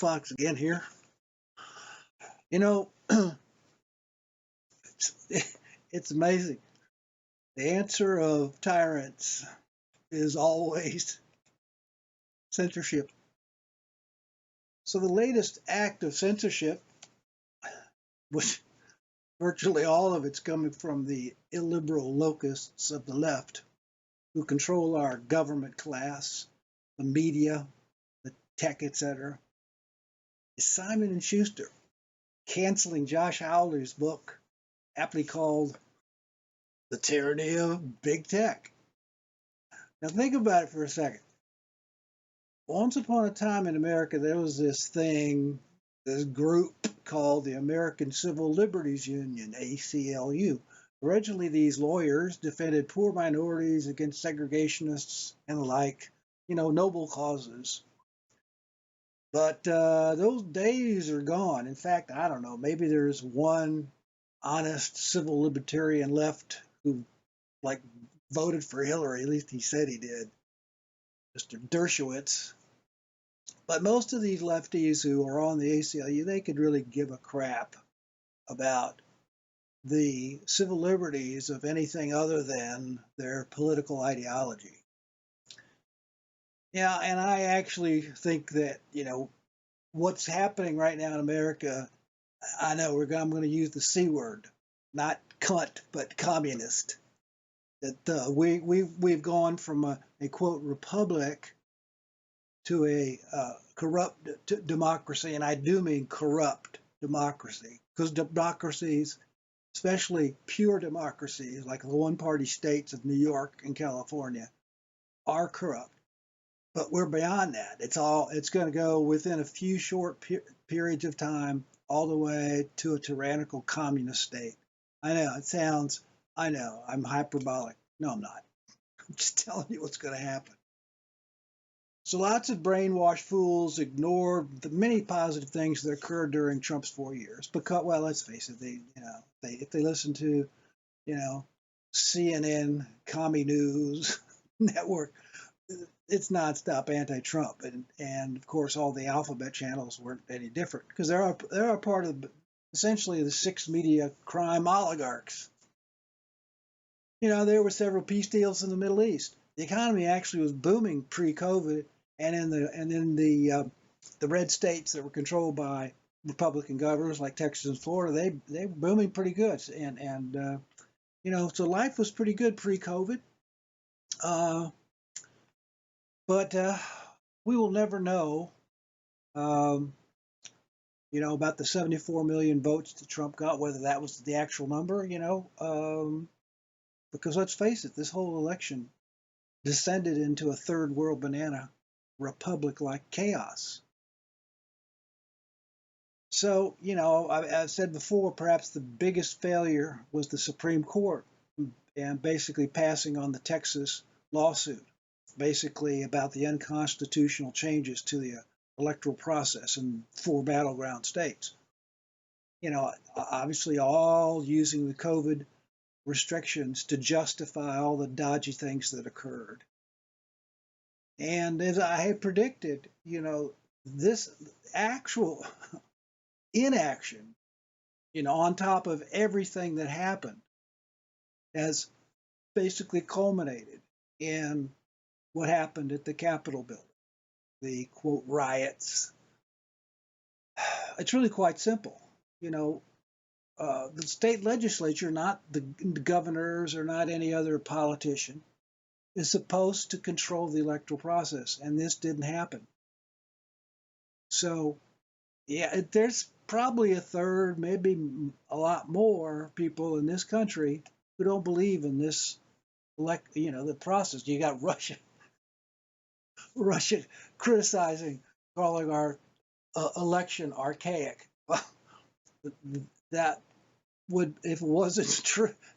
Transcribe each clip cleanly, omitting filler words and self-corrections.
Fox again here. You know, it's amazing. The answer of tyrants is always censorship. So the latest act of censorship, which virtually all of it's coming from the illiberal locusts of the left who control our government class, the media, the tech, etc., is Simon and Schuster canceling Josh Hawley's book, aptly called The Tyranny of Big Tech. Now think about it for a second. Once upon a time in America, there was this group called the American Civil Liberties Union, ACLU. Originally, these lawyers defended poor minorities against segregationists and the like, noble causes. But those days are gone. In fact, I don't know, maybe there's one honest civil libertarian left who, voted for Hillary. At least he said he did, Mr. Dershowitz. But most of these lefties who are on the ACLU, they could really give a crap about the civil liberties of anything other than their political ideology. Yeah, and I actually think that, what's happening right now in America, I know I'm going to use the C word, not cunt, but communist. That we've gone from a quote republic to a corrupt democracy, and I do mean corrupt democracy, because democracies, especially pure democracies like the one-party states of New York and California, are corrupt. But we're beyond that. It's going to go within a few short periods of time all the way to a tyrannical communist state. I know, I'm hyperbolic. No, I'm not. I'm just telling you what's going to happen. So lots of brainwashed fools ignore the many positive things that occurred during Trump's 4 years. Because, well, let's face it, if they listen to, CNN, Commie News Network, it's nonstop anti-Trump, and of course all the alphabet channels weren't any different because they're a part of essentially the six media crime oligarchs. There were several peace deals in the Middle East. The economy actually was booming pre-COVID, and in the red states that were controlled by Republican governors like Texas and Florida, they were booming pretty good, and so life was pretty good pre-COVID. But we will never know, about the 74 million votes that Trump got, whether that was the actual number, because let's face it, this whole election descended into a third world banana republic-like chaos. So, I've said before, perhaps the biggest failure was the Supreme Court and basically passing on the Texas lawsuit, basically about the unconstitutional changes to the electoral process in 4 battleground states. Obviously all using the COVID restrictions to justify all the dodgy things that occurred. And as I had predicted, this actual inaction, on top of everything that happened, has basically culminated in what happened at the Capitol building, the quote riots. It's really quite simple. The state legislature, not the governors or not any other politician, is supposed to control the electoral process, and this didn't happen. So, yeah, there's probably a third, maybe a lot more people in this country who don't believe in this, the process. You got Russia criticizing, calling our election archaic. Well, that would, if it wasn't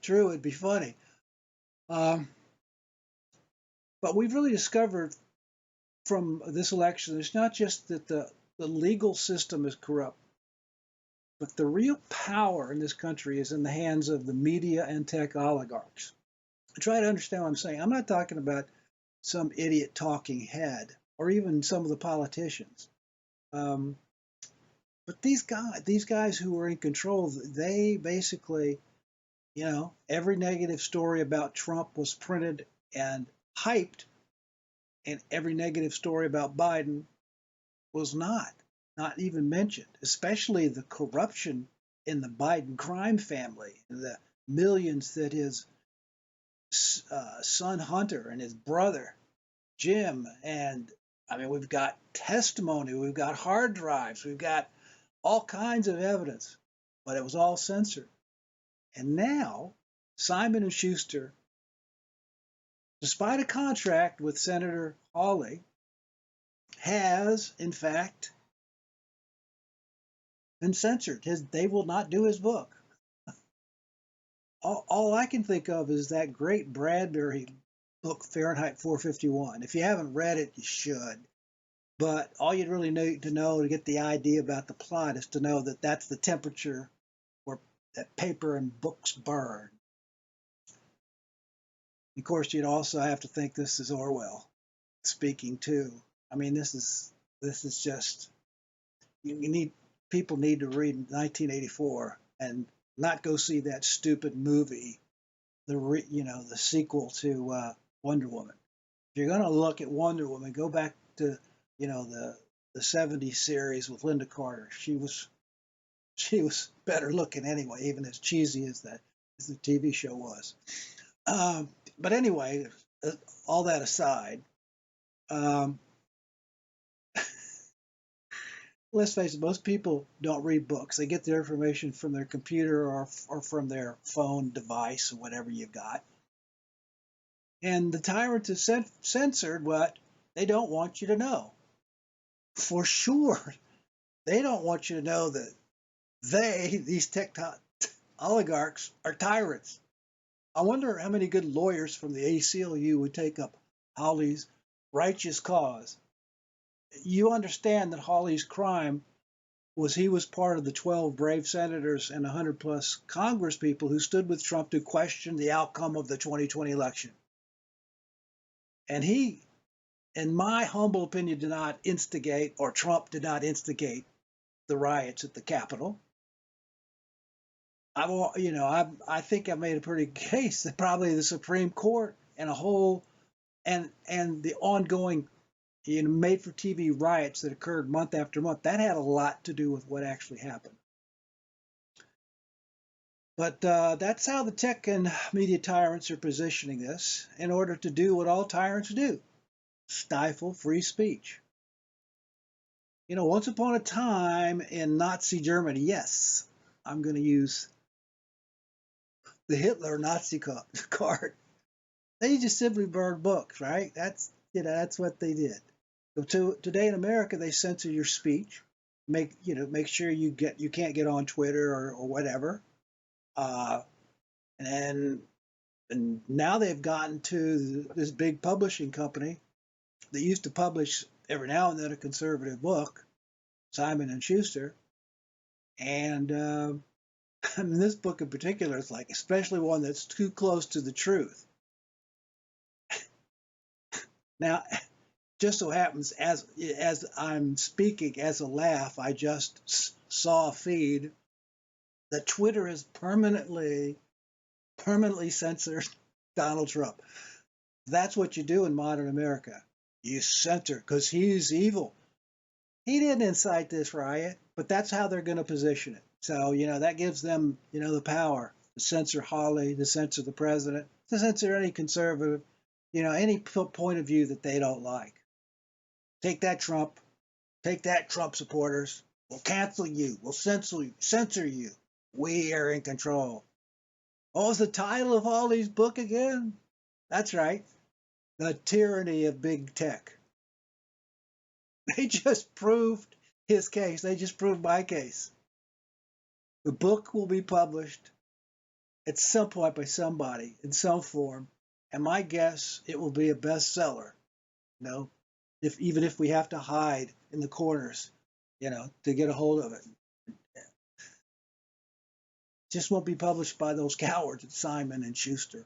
true, it'd be funny. But we've really discovered from this election, it's not just that the legal system is corrupt, but the real power in this country is in the hands of the media and tech oligarchs. Try to understand what I'm saying. I'm not talking about some idiot talking head or even some of the politicians. But these guys who were in control, they basically, every negative story about Trump was printed and hyped, and every negative story about Biden was not even mentioned, especially the corruption in the Biden crime family, the millions that his son Hunter and his brother Jim, and I mean, we've got testimony, we've got hard drives, we've got all kinds of evidence, but it was all censored. And now Simon and Schuster, despite a contract with Senator Hawley, has in fact been censored. They will not do his book. All I can think of is that great Bradbury book, Fahrenheit 451. If you haven't read it, you should. But all you'd really need to know to get the idea about the plot is to know that that's the temperature where that paper and books burn. Of course, you'd also have to think this is Orwell speaking too. I mean, this is just people need to read 1984 and not go see that stupid movie, the sequel to Wonder Woman. If you're going to look at Wonder Woman, go back to the 70s series with Linda Carter. She was better looking anyway, even as cheesy as the TV show was. But anyway, all that aside, let's face it, most people don't read books. They get their information from their computer or from their phone device or whatever you've got. And the tyrant has censored what they don't want you to know. For sure, they don't want you to know that these tech oligarchs, are tyrants. I wonder how many good lawyers from the ACLU would take up Hawley's righteous cause. You understand that Hawley's crime was he was part of the 12 brave senators and 100 plus Congress people who stood with Trump to question the outcome of the 2020 election. And he, in my humble opinion, did not instigate, or Trump did not instigate, the riots at the Capitol. I think I've made a pretty good case that probably the Supreme Court and the ongoing made-for-TV riots that occurred month after month, that had a lot to do with what actually happened. But that's how the tech and media tyrants are positioning this in order to do what all tyrants do: stifle free speech. Once upon a time in Nazi Germany, yes, I'm going to use the Hitler Nazi card. They just simply burned books, right? That's what they did. So today in America, they censor your speech, make sure you can't get on Twitter or whatever, and now they've gotten to this big publishing company that used to publish every now and then a conservative book, Simon and Schuster, and this book in particular is like, especially one that's too close to the truth. Now, just so happens, as I'm speaking as a laugh, I just saw a feed that Twitter has permanently censored Donald Trump. That's what you do in modern America. You censor because he's evil. He didn't incite this riot, but that's how they're going to position it. So, that gives them, the power to censor Hawley, to censor the president, to censor any conservative, any point of view that they don't like. Take that, Trump. Take that, Trump supporters. We'll cancel you. We'll censor you. We are in control. What was the title of Hawley's book again? That's right. The Tyranny of Big Tech. They just proved his case. They just proved my case. The book will be published at some point by somebody in some form, and my guess it will be a bestseller. Even if we have to hide in the corners, to get a hold of it. Just won't be published by those cowards at Simon and Schuster.